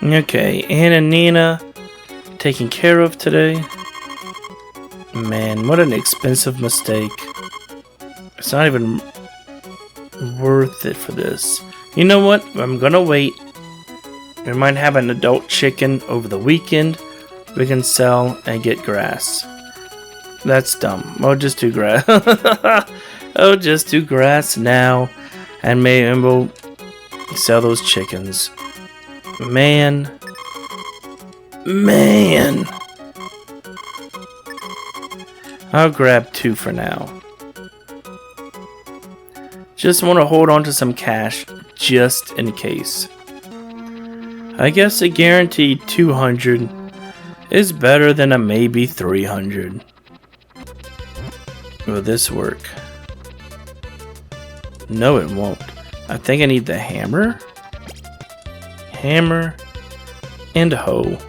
Okay, Ann and Nina taken care of today. Man, what an expensive mistake. It's not even worth it for this. You know what? I'm gonna wait. We might have an adult chicken over the weekend we can sell and get grass. That's dumb. I'll just do grass. I'll just do grass now, and maybe we'll sell those chickens. Man. I'll grab 2 for now. Just want to hold on to some cash just in case. I guess a guaranteed 200 is better than a maybe 300. Will this work? No, it won't. I think I need the hammer. Hammer and hoe.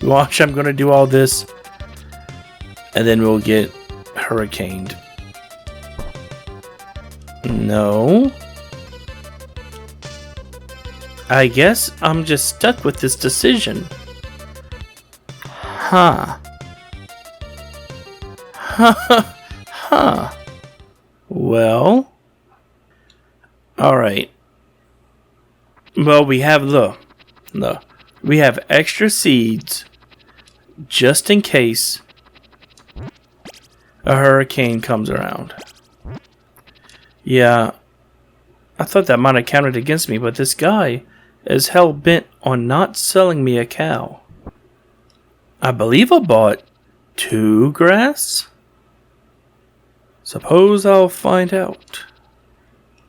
Watch, I'm gonna do all this and then we'll get hurricaned. No. I guess I'm just stuck with this decision. Huh. Well. Alright. Well, we have we have extra seeds just in case a hurricane comes around. Yeah, I thought that might have counted against me, but this guy is hell-bent on not selling me a cow. I believe I bought 2 grass? Suppose I'll find out.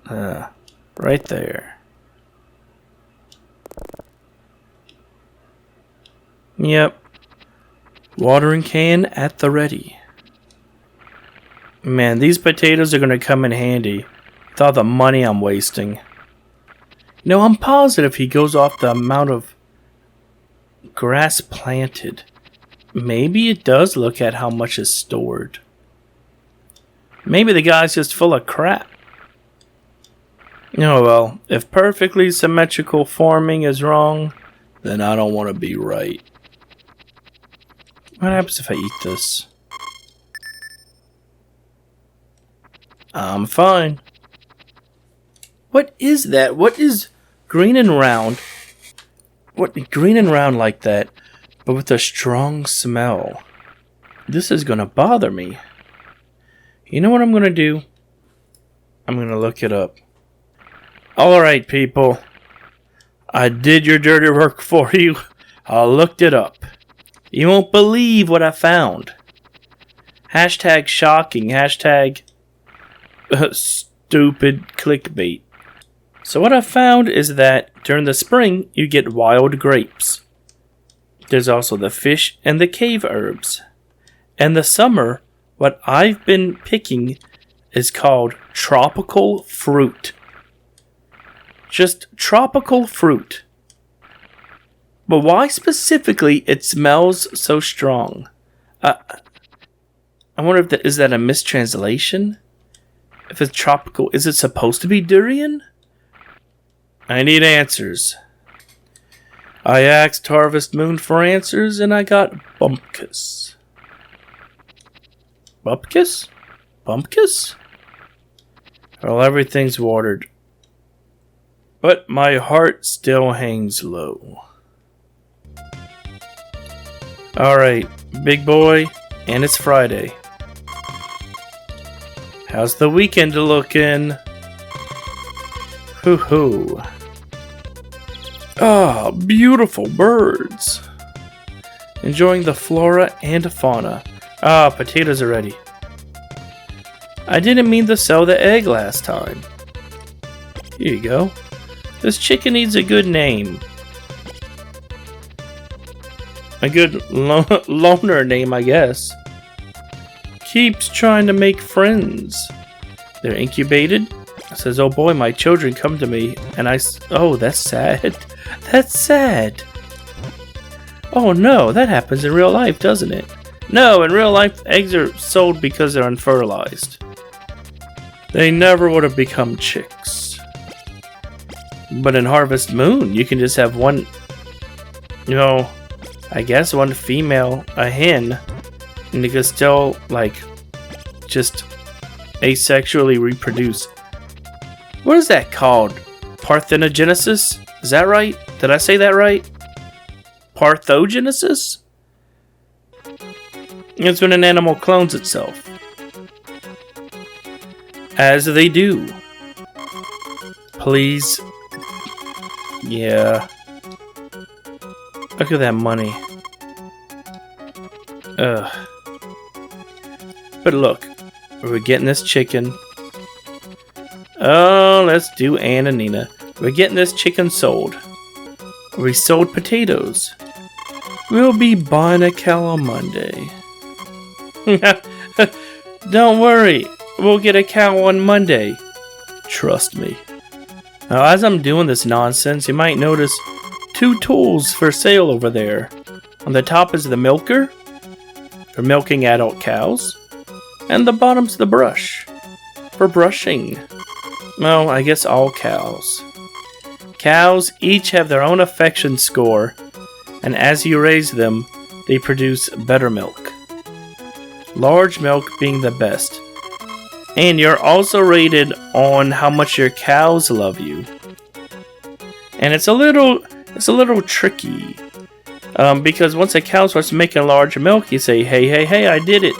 Right there. Yep. Watering can at the ready. Man, these potatoes are going to come in handy with all the money I'm wasting. No, I'm positive he goes off the amount of grass planted. Maybe it does look at how much is stored. Maybe the guy's just full of crap. Oh well, if perfectly symmetrical farming is wrong, then I don't want to be right. What happens if I eat this? I'm fine. What is that? What is green and round? What green and round like that, but with a strong smell? This is gonna bother me. You know what I'm gonna do? I'm gonna look it up. Alright, people. I did your dirty work for you. I looked it up. You won't believe what I found. Hashtag shocking. Hashtag stupid clickbait. So what I found is that during the spring, you get wild grapes. There's also the fish and the cave herbs. And the summer, what I've been picking is called tropical fruit. Just tropical fruit. But why specifically it smells so strong? I wonder if is that a mistranslation? If it's tropical, is it supposed to be durian? I need answers. I asked harvestmoon for answers and I got bumpkus. Bumpkus? Bumpkus? Well, everything's watered. But my heart still hangs low. Alright, big boy, and it's Friday. How's the weekend looking? Hoo-hoo. Ah, beautiful birds. Enjoying the flora and fauna. Ah, potatoes are ready. I didn't mean to sell the egg last time. Here you go. This chicken needs a good name. A good loner name, I guess. Keeps trying to make friends. They're incubated. Says, oh boy, my children come to me. And oh, that's sad. That's sad. Oh no, that happens in real life, doesn't it? No, in real life, eggs are sold because they're unfertilized. They never would have become chicks. But in Harvest Moon, you can just have one, I guess one female, a hen, and you can still, like, just asexually reproduce. What is that called? Parthenogenesis? Is that right? Did I say that right? Parthogenesis? It's when an animal clones itself. As they do. Please. Yeah. Look at that money. Ugh. But look, we're getting this chicken. Oh, let's do Ann and Nina. We're getting this chicken sold. We sold potatoes. We'll be buying a cow on Monday. Don't worry, we'll get a cow on Monday. Trust me. Now, as I'm doing this nonsense, you might notice 2 tools for sale over there. On the top is the milker, for milking adult cows, and the bottom's the brush, for brushing. Well, I guess all cows. Cows each have their own affection score, and as you raise them, they produce better milk. Large milk being the best. And you're also rated on how much your cows love you. And it's a little tricky. Because once a cow starts making large milk, you say, hey, I did it.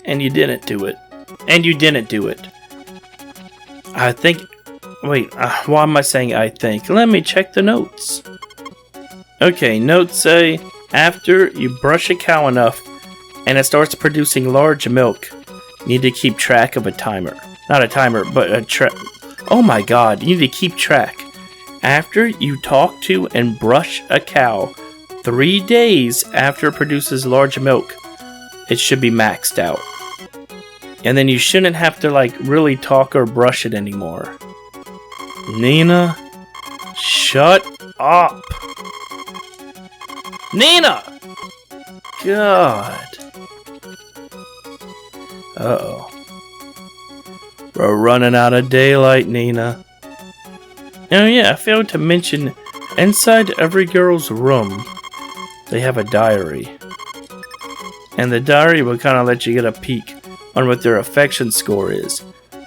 And you didn't do it. And you didn't do it. I think... Wait, why am I saying I think? Let me check the notes. Okay, notes say, after you brush a cow enough, and it starts producing large milk, you need to keep track of a timer. Not a timer, but a oh my god, you need to keep track. After you talk to and brush a cow 3 days after it produces large milk, it should be maxed out. And then you shouldn't have to, like, really talk or brush it anymore. Nina, shut up. Nina! God. Uh-oh. We're running out of daylight, Nina. Oh yeah, I failed to mention, inside every girl's room, they have a diary. And the diary will kind of let you get a peek on what their affection score is.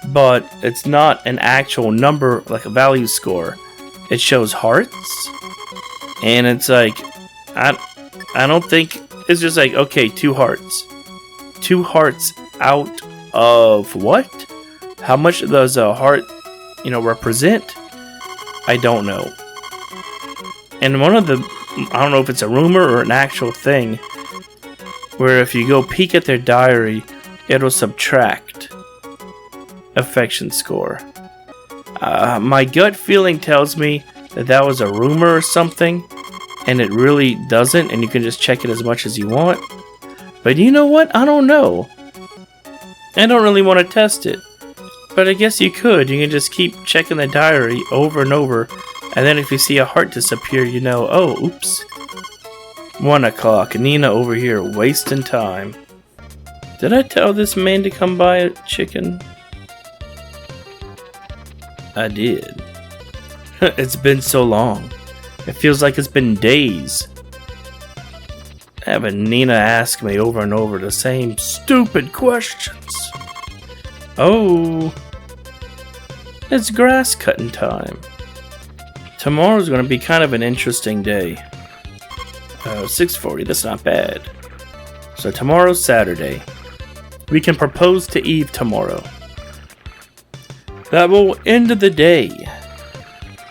But it's not an actual number, like a value score. It shows hearts. And it's like, I don't think, it's just like, okay, 2 hearts. 2 hearts out of what? How much does a heart, represent? I don't know. And one of the, I don't know if it's a rumor or an actual thing, where if you go peek at their diary, it'll subtract affection score. My gut feeling tells me that was a rumor or something, and it really doesn't, and you can just check it as much as you want. But you know what? I don't know. I don't really want to test it. But I guess you could. You can just keep checking the diary over and over, and then if you see a heart disappear, you know, oh, oops. 1 o'clock. Nina over here wasting time. Did I tell this man to come buy a chicken? I did. It's been so long. It feels like it's been days. Having Nina ask me over and over the same stupid questions. Oh, it's grass cutting time. Tomorrow's going to be kind of an interesting day. 6:40, that's not bad. So tomorrow's Saturday. We can propose to Eve tomorrow. That will end the day.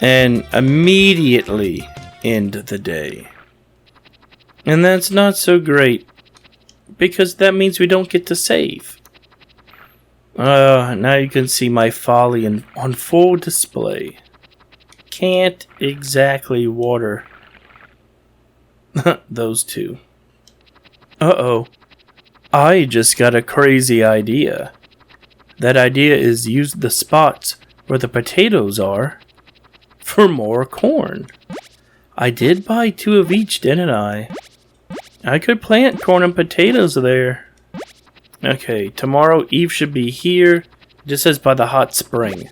And immediately end the day. And that's not so great, because that means we don't get to save. Now you can see my folly on full display. Can't exactly water those 2. Uh-oh. I just got a crazy idea. That idea is use the spots where the potatoes are for more corn. I did buy 2 of each, didn't I? I could plant corn and potatoes there. Okay, tomorrow Eve should be here. It just says by the hot spring.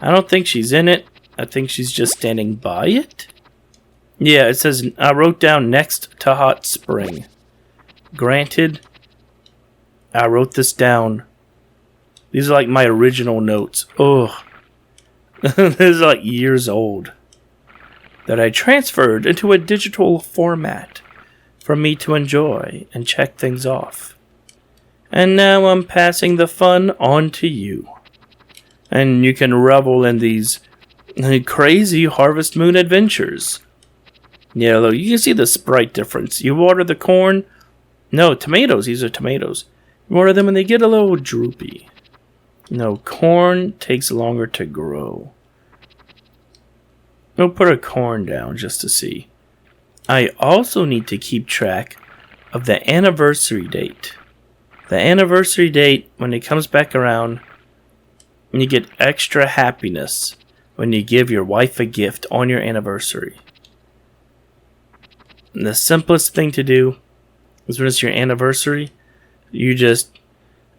I don't think she's in it. I think she's just standing by it. Yeah, it says, I wrote down next to hot spring. Granted, I wrote this down. These are like my original notes. Ugh. This is like years old. That I transferred into a digital format for me to enjoy and check things off. And now I'm passing the fun on to you. And you can revel in these crazy Harvest Moon adventures. Yeah, look, you can see the sprite difference. You water the corn. No, tomatoes. These are tomatoes. You water them and they get a little droopy. No, corn takes longer to grow. We'll put a corn down just to see. I also need to keep track of the anniversary date. The anniversary date, when it comes back around, you get extra happiness when you give your wife a gift on your anniversary. And the simplest thing to do is when it's your anniversary, you just,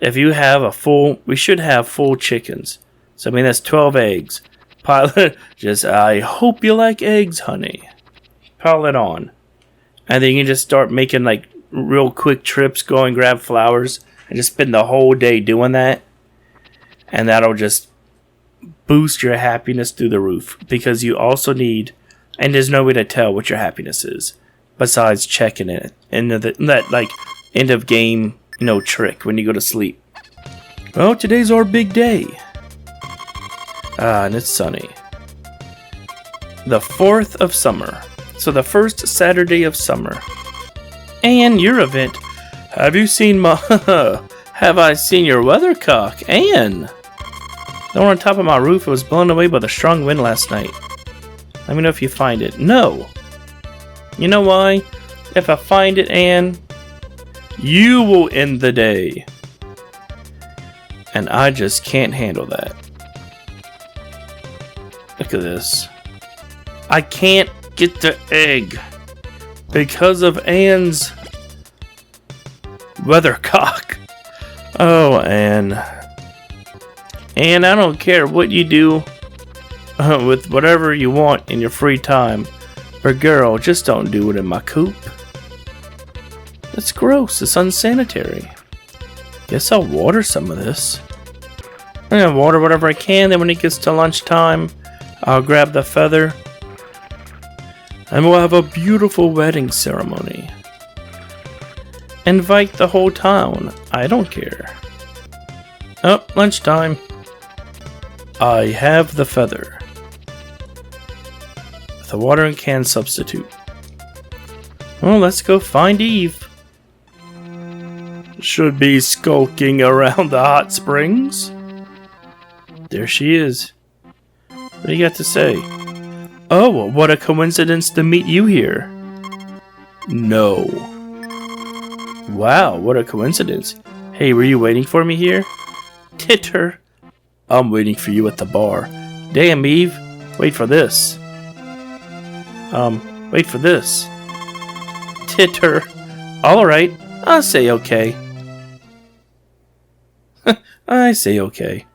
if you have we should have full chickens. So, I mean, that's 12 eggs. Pile it, just, I hope you like eggs, honey. Pile it on. And then you can just start making, like, real quick trips, go and grab flowers, and just spend the whole day doing that. And that'll just boost your happiness through the roof. Because you also need, and there's no way to tell what your happiness is, besides checking it. And that, like, end of game, trick when you go to sleep. Well, today's our big day. And it's sunny. The 4th of summer. So the first Saturday of summer. And your event. Have I seen your weathercock? Anne! The one on top of my roof was blown away by the strong wind last night. Let me know if you find it. No. You know why? If I find it, Anne, you will end the day. And I just can't handle that. Look at this. I can't get the egg because of Anne's weathercock. Oh, Anne. Anne, I don't care what you do with whatever you want in your free time. But girl, just don't do it in my coop. It's gross. It's unsanitary. Guess I'll water some of this. I'm gonna water whatever I can. Then when it gets to lunchtime, I'll grab the feather. And we'll have a beautiful wedding ceremony. Invite the whole town. I don't care. Oh, lunchtime. I have the feather. With a watering can substitute. Well, let's go find Eve. Should be skulking around the hot springs. There she is. What do you got to say? Oh, what a coincidence to meet you here. No. Wow, what a coincidence. Hey, were you waiting for me here? Titter. I'm waiting for you at the bar. Damn, Eve. Wait for this. Wait for this. Titter. Alright, I'll say okay. I say okay.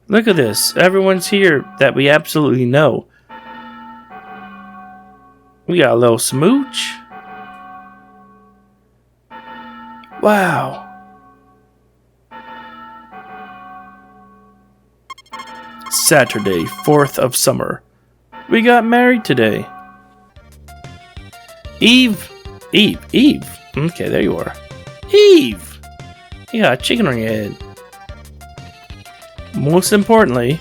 Look at this. Everyone's here that we absolutely know. We got a little smooch. Wow. Saturday, 4th of summer. We got married today. Eve. Okay, there you are. Eve! You got a chicken on your head. Most importantly,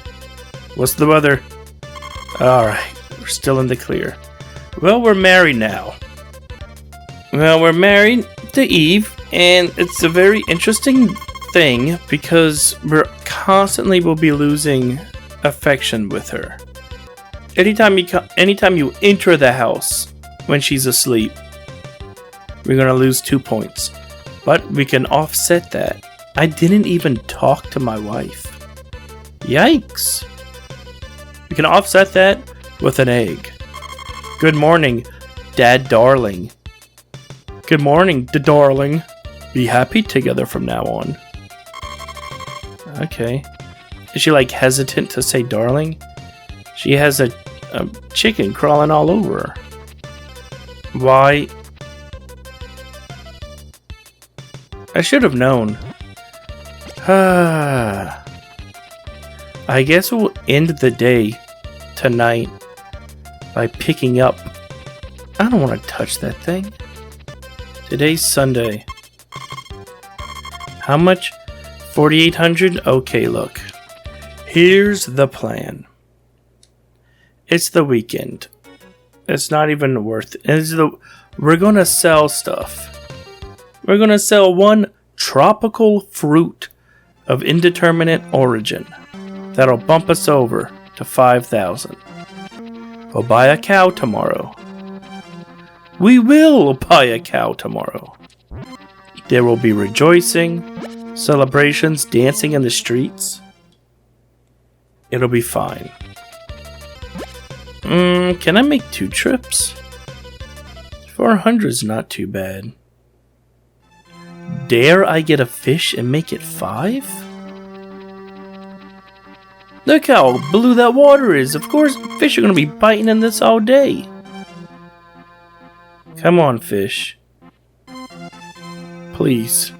what's the weather? Alright, we're still in the clear. Well, we're married now. Well, we're married to Eve, and it's a very interesting thing because we're constantly will be losing affection with her. Anytime you enter the house when she's asleep, we're gonna lose 2 points. But we can offset that. I didn't even talk to my wife. Yikes. We can offset that with an egg. Good morning, Dad Darling. Good morning, darling. Be happy together from now on. Okay. Is she like hesitant to say darling? She has a chicken crawling all over her. Why? I should have known. I guess we'll end the day tonight by picking up. I don't want to touch that thing. Today's Sunday. How much? 4,800? Okay, look. Here's the plan. It's the weekend. It's not even worth it. We're going to sell stuff. We're going to sell one tropical fruit of indeterminate origin that'll bump us over to 5,000. We'll buy a cow tomorrow. We will buy a cow tomorrow. There will be rejoicing, celebrations, dancing in the streets. It'll be fine. Can I make 2 trips? 400 is not too bad. Dare I get a fish and make it 5? Look how blue that water is. Of course, fish are going to be biting in this all day. Come on, fish. Please.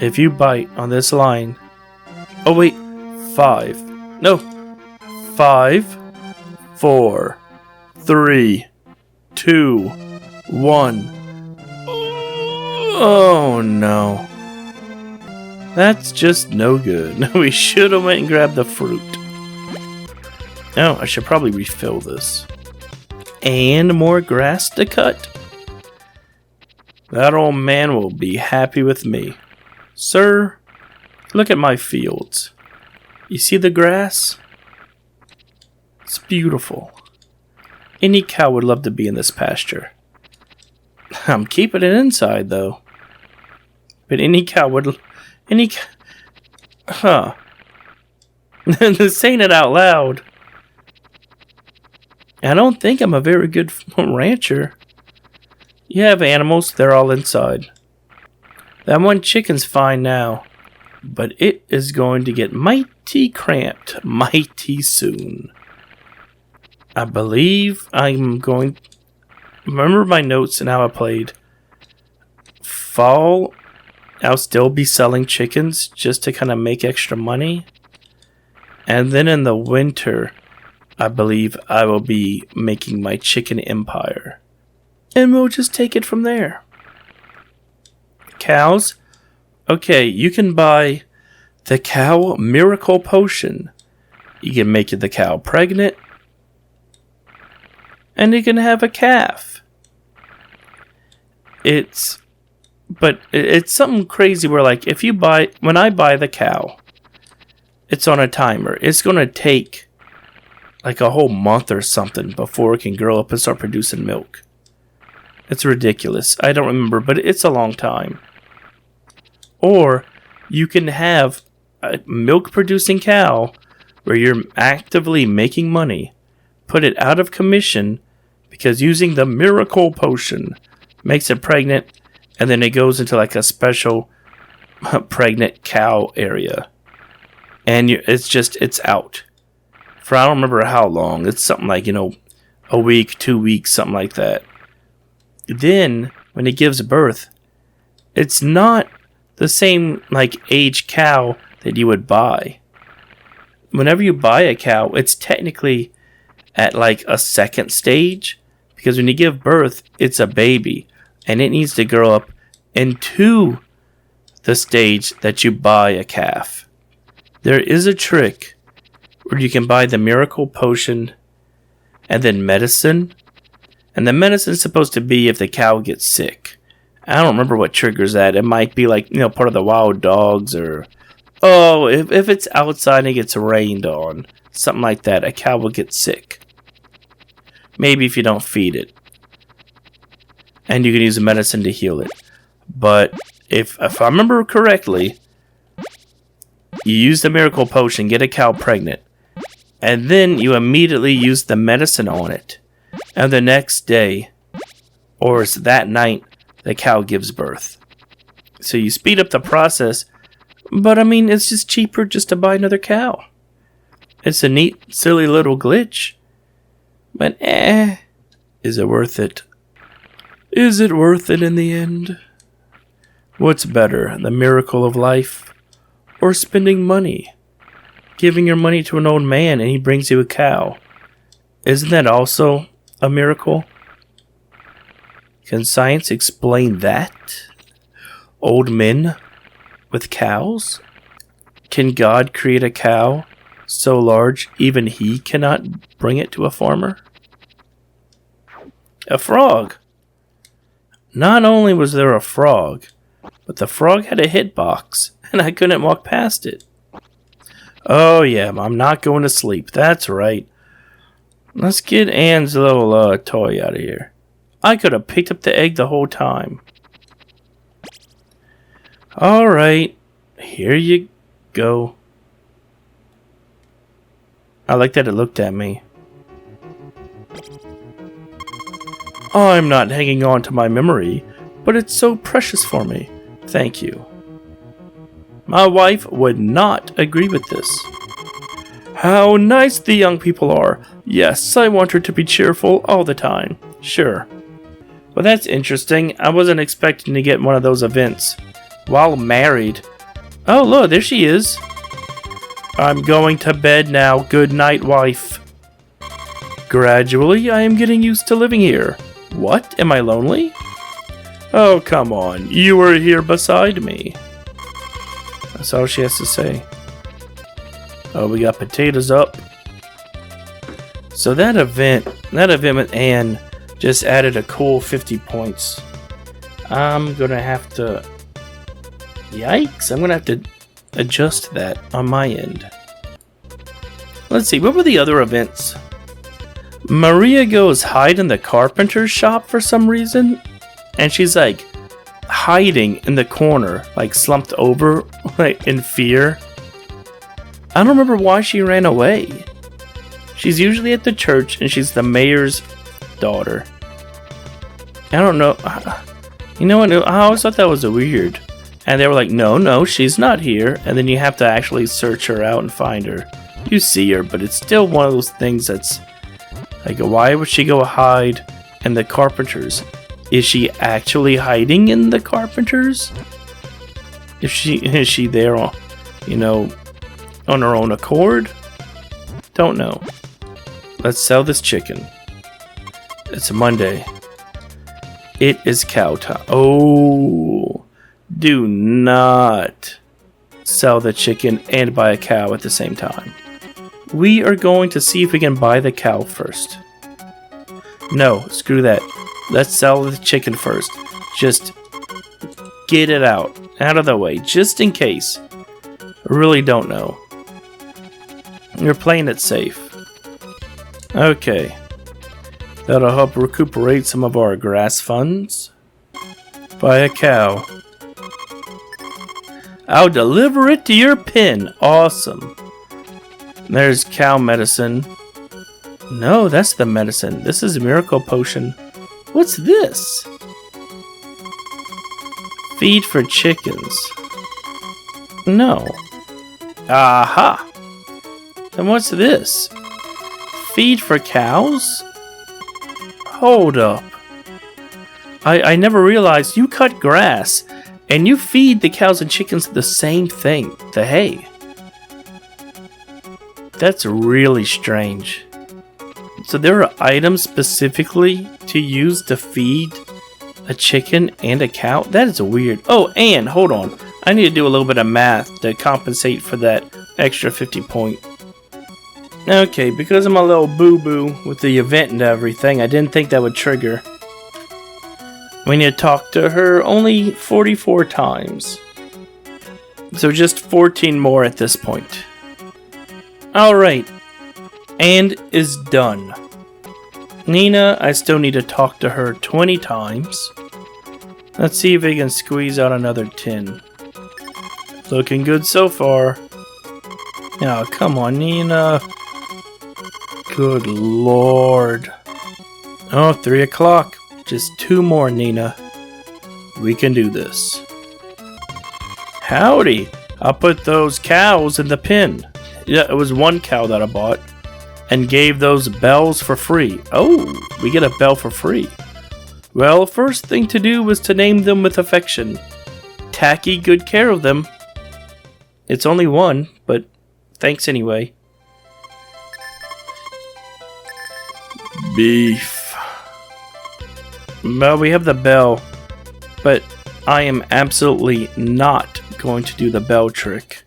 If you bite on this line... Oh, wait. 5. No. 5, 4, 3, 2, 1. Oh, no. That's just no good. We should have went and grabbed the fruit. Oh, I should probably refill this. And more grass to cut. That old man will be happy with me. Sir, look at my fields. You see the grass? It's beautiful. Any cow would love to be in this pasture. I'm keeping it inside, though. But any cow would... Huh. Saying it out loud. I don't think I'm a very good rancher. You have animals, they're all inside. That one chicken's fine now. But it is going to get mighty cramped mighty soon. I believe I'm going... Remember my notes and how I played. Fall, I'll still be selling chickens just to kind of make extra money. And then in the winter, I believe I will be making my chicken empire. And we'll just take it from there. Cows? Okay, you can buy the cow miracle potion. You can make the cow pregnant. And you can have a calf. It's something crazy where, like, when I buy the cow, it's on a timer. It's going to take like a whole month or something before it can grow up and start producing milk. It's ridiculous. I don't remember, but it's a long time. Or you can have a milk producing cow where you're actively making money, put it out of commission because using the miracle potion makes it pregnant, and then it goes into like a special pregnant cow area. And it's out. For I don't remember how long. It's something like, a week, 2 weeks, something like that. Then, when it gives birth, it's not the same like aged cow that you would buy. Whenever you buy a cow, it's technically at like a second stage, because when you give birth, it's a baby, and it needs to grow up into the stage that you buy a calf. There is a trick where you can buy the miracle potion and then medicine. And the medicine is supposed to be if the cow gets sick. I don't remember what triggers that. It might be like, part of the wild dogs, or... Oh, if it's outside and it gets rained on. Something like that. A cow will get sick. Maybe if you don't feed it. And you can use the medicine to heal it. But if I remember correctly, you use the miracle potion, get a cow pregnant, and then you immediately use the medicine on it. And the next day, or it's that night, the cow gives birth. So you speed up the process But I mean, it's just cheaper just to buy another cow. It's a neat, silly little glitch. But is it worth it? Is it worth it in the end? What's better, the miracle of life or spending money? Giving your money to an old man and he brings you a cow. Isn't that also a miracle? Can science explain that? Old men with cows? Can God create a cow so large even he cannot bring it to a farmer? A frog. Not only was there a frog, but the frog had a hitbox, and I couldn't walk past it. Oh yeah, I'm not going to sleep. That's right. Let's get Anne's little toy out of here. I could have picked up the egg the whole time. Alright, here you go. I like that it looked at me. I'm not hanging on to my memory, but it's so precious for me. Thank you. My wife would not agree with this. How nice the young people are. Yes, I want her to be cheerful all the time. Sure. Well, that's interesting. I wasn't expecting to get one of those events. While married. Oh, look, there she is. I'm going to bed now. Good night, wife. Gradually, I am getting used to living here. What? Am I lonely? Oh, come on. You were here beside me. That's all she has to say. Oh, we got potatoes up. So that event with Anne just added a cool 50 points. I'm gonna have to... Yikes, I'm gonna have to adjust that on my end. Let's see, what were the other events? Maria goes hide in the carpenter's shop for some reason, and she's like hiding in the corner, like slumped over, like in fear. I don't remember why she ran away. She's usually at the church, and she's the mayor's daughter. I don't know. You know what? I always thought that was weird. And they were like, no, she's not here. And then you have to actually search her out and find her. You see her, but it's still one of those things that's like, why would she go hide in the carpenters? Is she actually hiding in the carpenters? Is she there, on her own accord? Don't know. Let's sell this chicken. It's a Monday. It is cow time. Oh, do not sell the chicken and buy a cow at the same time. We are going to see if we can buy the cow first. No, screw that. Let's sell the chicken first. Just get it out of the way, just in case. I really don't know. You're playing it safe. Okay. That'll help recuperate some of our grass funds. Buy a cow. I'll deliver it to your pen. Awesome. There's cow medicine. No, that's the medicine. This is a miracle potion. What's this? Feed for chickens. No. Aha! Then what's this? Feed for cows? Hold up. I never realized you cut grass and you feed the cows and chickens the same thing, the hay. That's really strange. So there are items specifically to use to feed a chicken and a cow? That is weird. Oh, and hold on. I need to do a little bit of math to compensate for that extra 50 point. Okay, because I'm a little boo-boo with the event and everything, I didn't think that would trigger. We need to talk to her only 44 times. So just 14 more at this point. Alright. And is done. Nina, I still need to talk to her 20 times. Let's see if we can squeeze out another 10. Looking good so far. Oh, come on, Nina. Good lord. Oh, 3 o'clock. Just 2 more, Nina. We can do this. Howdy. I put those cows in the pen. Yeah, it was one cow that I bought. And gave those bells for free. Oh, we get a bell for free. Well, first thing to do was to name them with affection. Tacky good care of them. It's only one, but thanks anyway. Beef. Well, we have the bell, but I am absolutely not going to do the bell trick.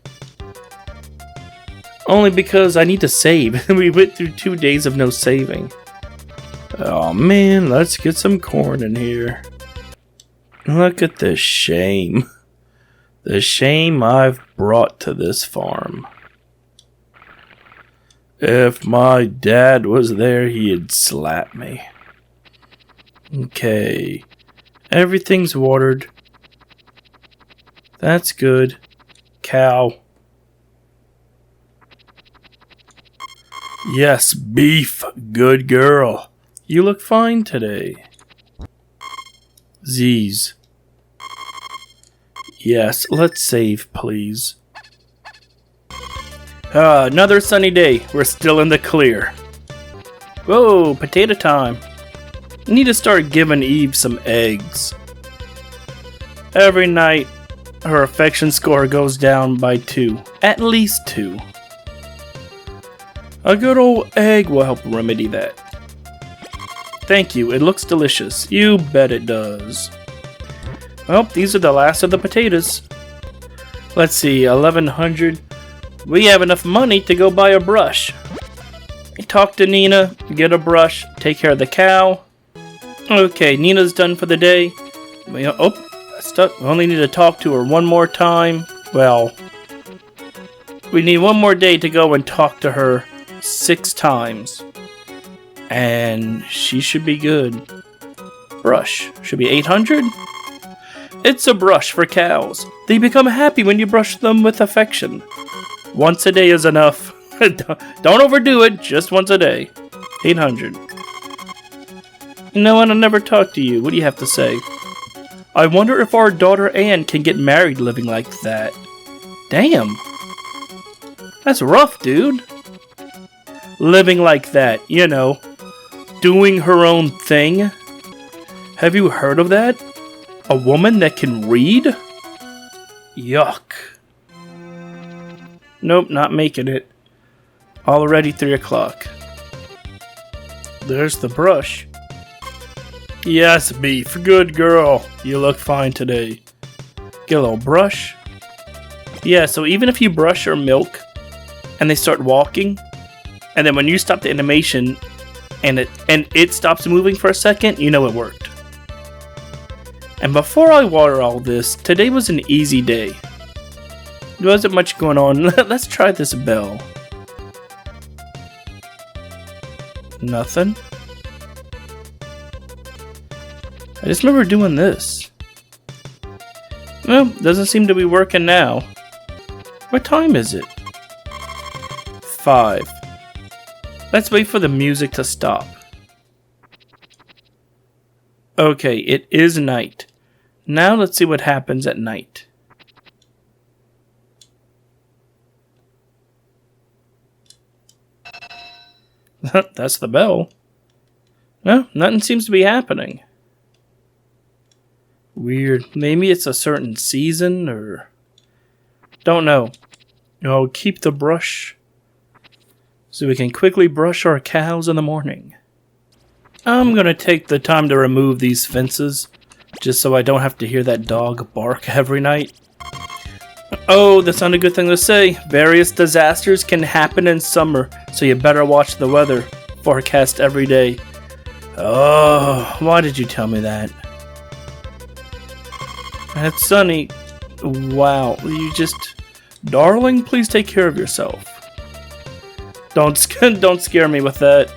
Only because I need to save. We went through 2 days of no saving. Oh man, let's get some corn in here. Look at the shame. The shame I've brought to this farm. If my dad was there, he'd slap me. Okay. Everything's watered. That's good. Cow. Yes, beef. Good girl. You look fine today. Z's. Yes, let's save, please. Another sunny day. We're still in the clear. Whoa, potato time. Need to start giving Eve some eggs. Every night, her affection score goes down by 2. At least 2. A good old egg will help remedy that. Thank you, it looks delicious. You bet it does. Well, these are the last of the potatoes. Let's see, 1100. We have enough money to go buy a brush. Talk to Nina, get a brush, take care of the cow. Okay, Nina's done for the day. We only need to talk to her one more time. Well, we need one more day to go and talk to her 6 times. And she should be good. Brush. Should be 800? It's a brush for cows. They become happy when you brush them with affection. Once a day is enough. Don't overdo it, just once a day. 800. You know what? I'll never talk to you. What do you have to say? I wonder if our daughter Anne can get married living like that. Damn. That's rough, dude. Living like that, you know. Doing her own thing. Have you heard of that? A woman that can read? Yuck. Nope, not making it. Already 3 o'clock. There's the brush. Yes, Beef. Good girl. You look fine today. Get a little brush. Yeah, so even if you brush or milk and they start walking, and then when you stop the animation and it stops moving for a second, you know it worked. And before I water all this, today was an easy day. There wasn't much going on. Let's try this bell. Nothing. I just remember doing this. Well, doesn't seem to be working now. What time is it? 5. Let's wait for the music to stop. Okay, it is night. Now let's see what happens at night. That's the bell. No, nothing seems to be happening. Weird. Maybe it's a certain season or... Don't know. Oh, keep the brush so we can quickly brush our cows in the morning. I'm gonna take the time to remove these fences just so I don't have to hear that dog bark every night. Oh, that's not a good thing to say. Various disasters can happen in summer, so you better watch the weather forecast every day. Oh, why did you tell me that? It's sunny. Wow, you just... Darling, please take care of yourself. Don't scare me with that.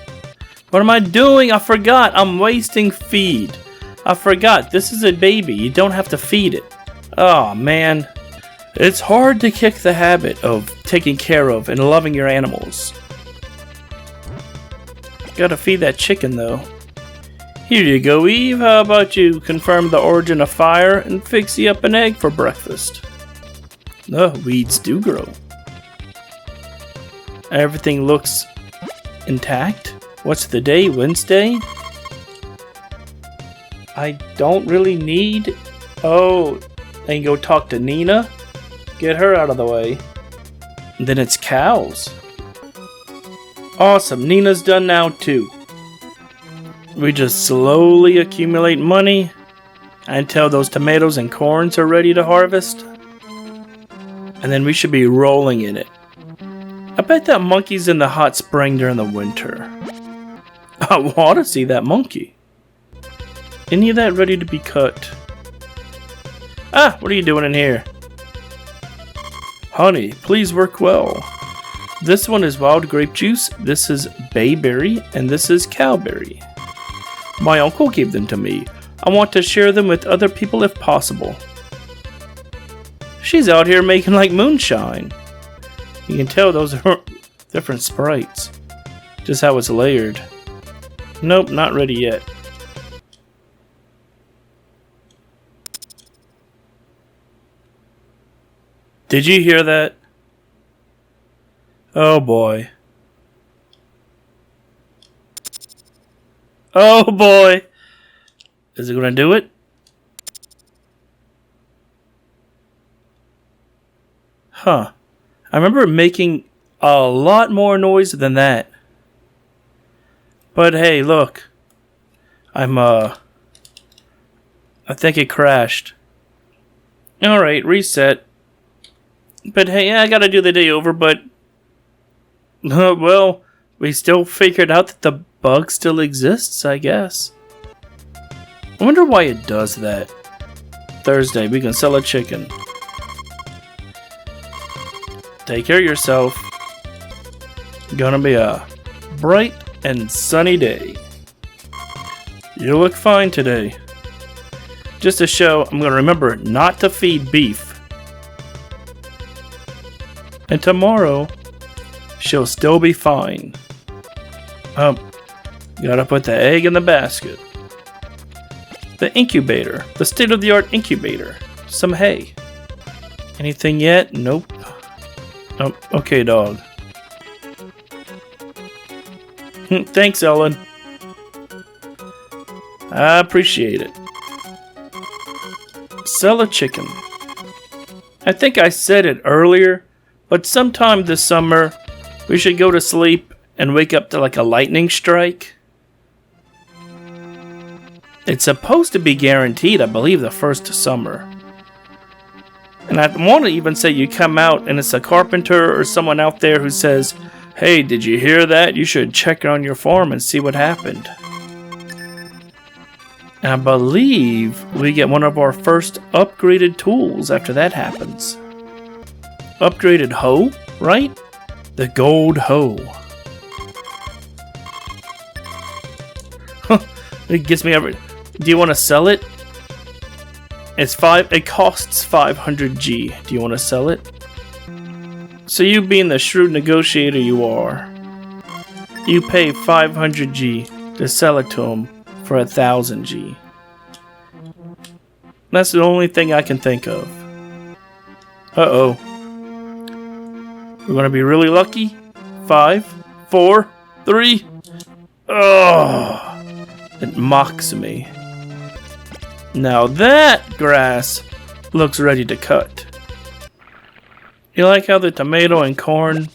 What am I doing? I forgot. I'm wasting feed. I forgot. This is a baby. You don't have to feed it. Oh, man. It's hard to kick the habit of taking care of and loving your animals. Gotta feed that chicken, though. Here you go, Eve. How about you confirm the origin of fire and fix you up an egg for breakfast? Weeds do grow. Everything looks intact. What's the day? Wednesday? I don't really need... Oh, I can go talk to Nina. Get her out of the way. And then it's cows. Awesome, Nina's done now too. We just slowly accumulate money until those tomatoes and corns are ready to harvest. And then we should be rolling in it. I bet that monkey's in the hot spring during the winter. I want to see that monkey. Any of that ready to be cut? Ah, what are you doing in here? Honey, please work well. This one is wild grape juice, this is bayberry, and this is cowberry. My uncle gave them to me. I want to share them with other people if possible. She's out here making like moonshine. You can tell those are different sprites. Just how it's layered. Nope, not ready yet. Did you hear that? Oh boy. Oh boy. Is it gonna do it? Huh. I remember making a lot more noise than that. But hey, look. I think it crashed. Alright, reset. But hey, I gotta do the day over, but... well, we still figured out that the bug still exists, I guess. I wonder why it does that. Thursday, we can sell a chicken. Take care of yourself. Gonna be a bright and sunny day. You look fine today. Just to show, I'm gonna remember not to feed beef. And tomorrow, she'll still be fine. Gotta put the egg in the basket. The incubator. The state-of-the-art incubator. Some hay. Anything yet? Nope. Oh, okay, dog. Thanks, Ellen. I appreciate it. Sell a chicken. I think I said it earlier, but sometime this summer, we should go to sleep and wake up to like a lightning strike. It's supposed to be guaranteed, I believe, the first summer. And I want to even say you come out and it's a carpenter or someone out there who says, hey, did you hear that? You should check on your farm and see what happened. And I believe we get one of our first upgraded tools after that happens. Upgraded hoe, right? The gold hoe. It gets me every... Do you want to sell it? It costs 500 G. Do you want to sell it? So you being the shrewd negotiator you are, you pay 500 G to sell it to him for 1,000 G. That's the only thing I can think of. Uh-oh. We're gonna be really lucky. 5, 4, 3. Oh, it mocks me. Now that grass looks ready to cut. You like how the tomato and corn,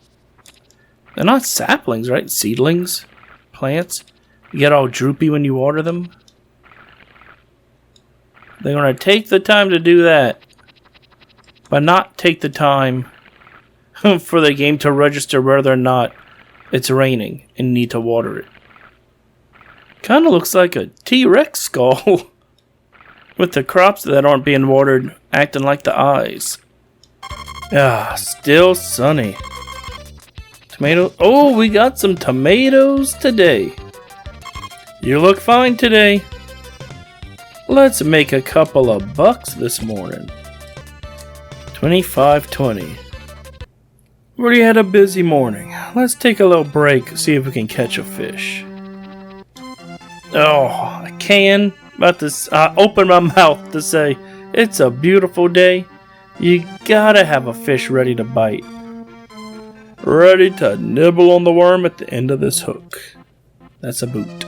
they're not saplings, right? Seedlings, plants. You get all droopy when you water them. They're going to take the time to do that, but not take the time for the game to register whether or not it's raining and need to water it. Kind of looks like a T-Rex skull with the crops that aren't being watered acting like the eyes. Ah, still sunny. Tomato. Oh, we got some tomatoes today. You look fine today. Let's make a couple of bucks this morning. 25.20. We already had a busy morning. Let's take a little break, see if we can catch a fish. Oh, I can. About to open my mouth to say it's a beautiful day, You gotta have a fish ready to bite. Ready to nibble on the worm at the end of this hook. That's a boot.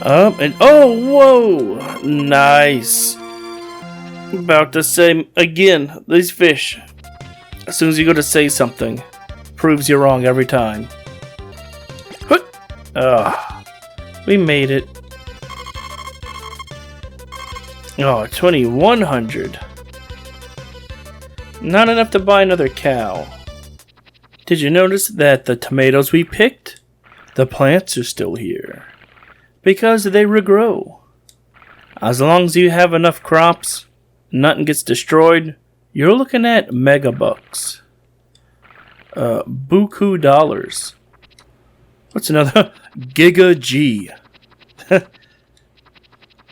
And oh, whoa! Nice. About to say again, these fish. As soon as you go to say something, proves you're wrong every time. We made it. Oh, 2,100. Not enough to buy another cow. Did you notice that the tomatoes we picked, the plants are still here? Because they regrow. As long as you have enough crops, nothing gets destroyed, you're looking at mega bucks. Buku dollars. What's another? Giga G.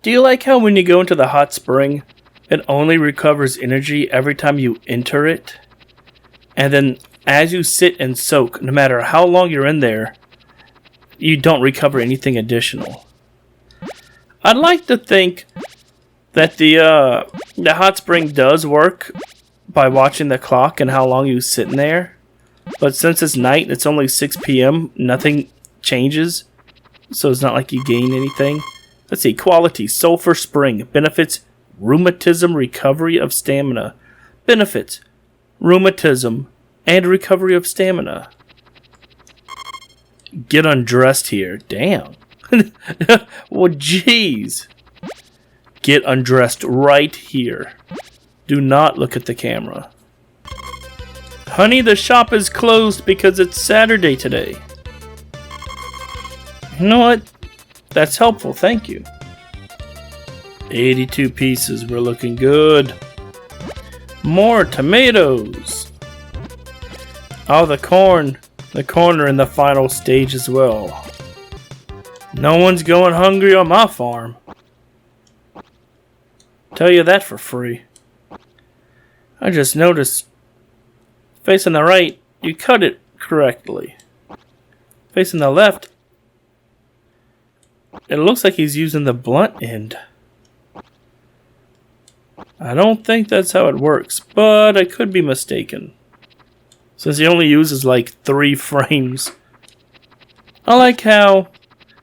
Do you like how when you go into the hot spring, it only recovers energy every time you enter it? And then as you sit and soak, no matter how long you're in there, you don't recover anything additional. I'd like to think that the hot spring does work by watching the clock and how long you sit in there. But since it's night and it's only 6 p.m., nothing changes. So it's not like you gain anything. Let's see. Quality. Sulfur Spring. Benefits. Rheumatism. Recovery of stamina. Benefits. Rheumatism. And recovery of stamina. Get undressed here. Damn. Well, jeez. Get undressed right here. Do not look at the camera. Honey, the shop is closed because it's Saturday today. You know what? That's helpful, thank you. 82 pieces, we're looking good. More tomatoes. Oh, the corn. The corn are in the final stage as well. No one's going hungry on my farm. Tell you that for free. I just noticed, facing the right, you cut it correctly. Facing the left, it looks like he's using the blunt end. I don't think that's how it works, but I could be mistaken. Since he only uses like 3 frames. I like how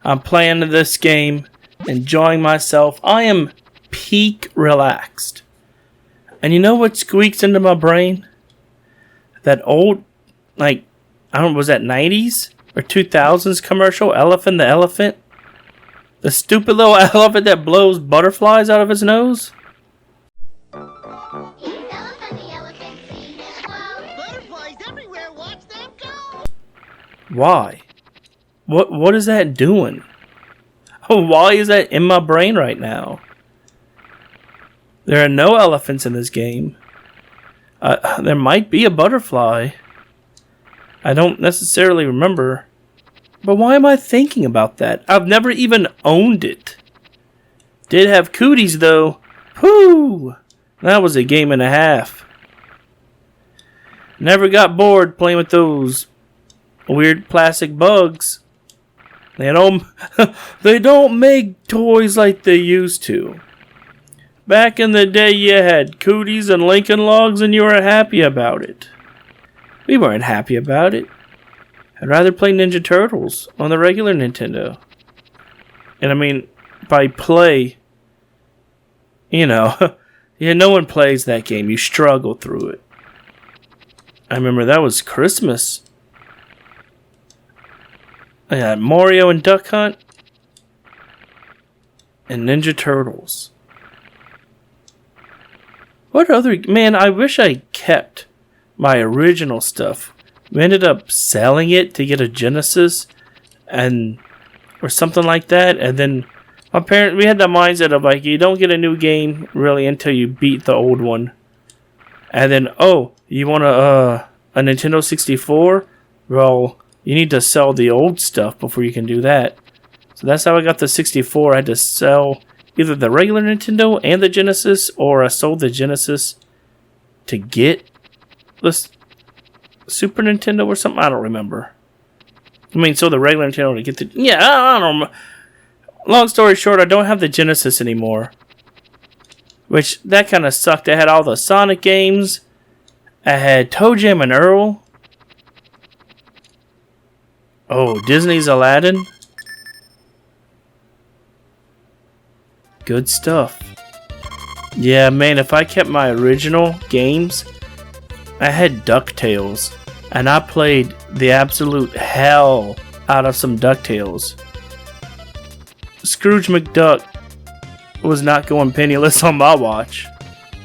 I'm playing this game, enjoying myself. I am peak relaxed. And you know what squeaks into my brain? That old, like, I don't know, was that 90s or 2000s commercial, Elephant the Elephant? The stupid little elephant that blows butterflies out of his nose? Butterflies everywhere, watch them go! Why? What is that doing? Why is that in my brain right now? There are no elephants in this game. There might be a butterfly. I don't necessarily remember. But why am I thinking about that? I've never even owned it. Did have cooties though. Whoo! That was a game and a half. Never got bored playing with those weird plastic bugs. They don't make toys like they used to. Back in the day, you had cooties and Lincoln Logs and you were happy about it. We weren't happy about it. I'd rather play Ninja Turtles on the regular Nintendo. And I mean, by play, you know, yeah, no one plays that game. You struggle through it. I remember that was Christmas. I had Mario and Duck Hunt and Ninja Turtles. What other... Man, I wish I kept my original stuff. We ended up selling it to get a Genesis or something like that. And then we had the mindset of like, you don't get a new game really until you beat the old one. And then, oh, you want a Nintendo 64? Well, you need to sell the old stuff before you can do that. So that's how I got the 64. I had to sell either the regular Nintendo and the Genesis, or I sold the Genesis to get the Super Nintendo or something. I don't remember. I mean, so the regular Nintendo to get the... Yeah, I don't know. Long story short, I don't have the Genesis anymore. which that kind of sucked. I had all the Sonic games. I had Toe Jam and Earl. Oh, Disney's Aladdin. Good stuff. Yeah, man, if I kept my original games, I had DuckTales, and I played the absolute hell out of some DuckTales. Scrooge McDuck was not going penniless on my watch.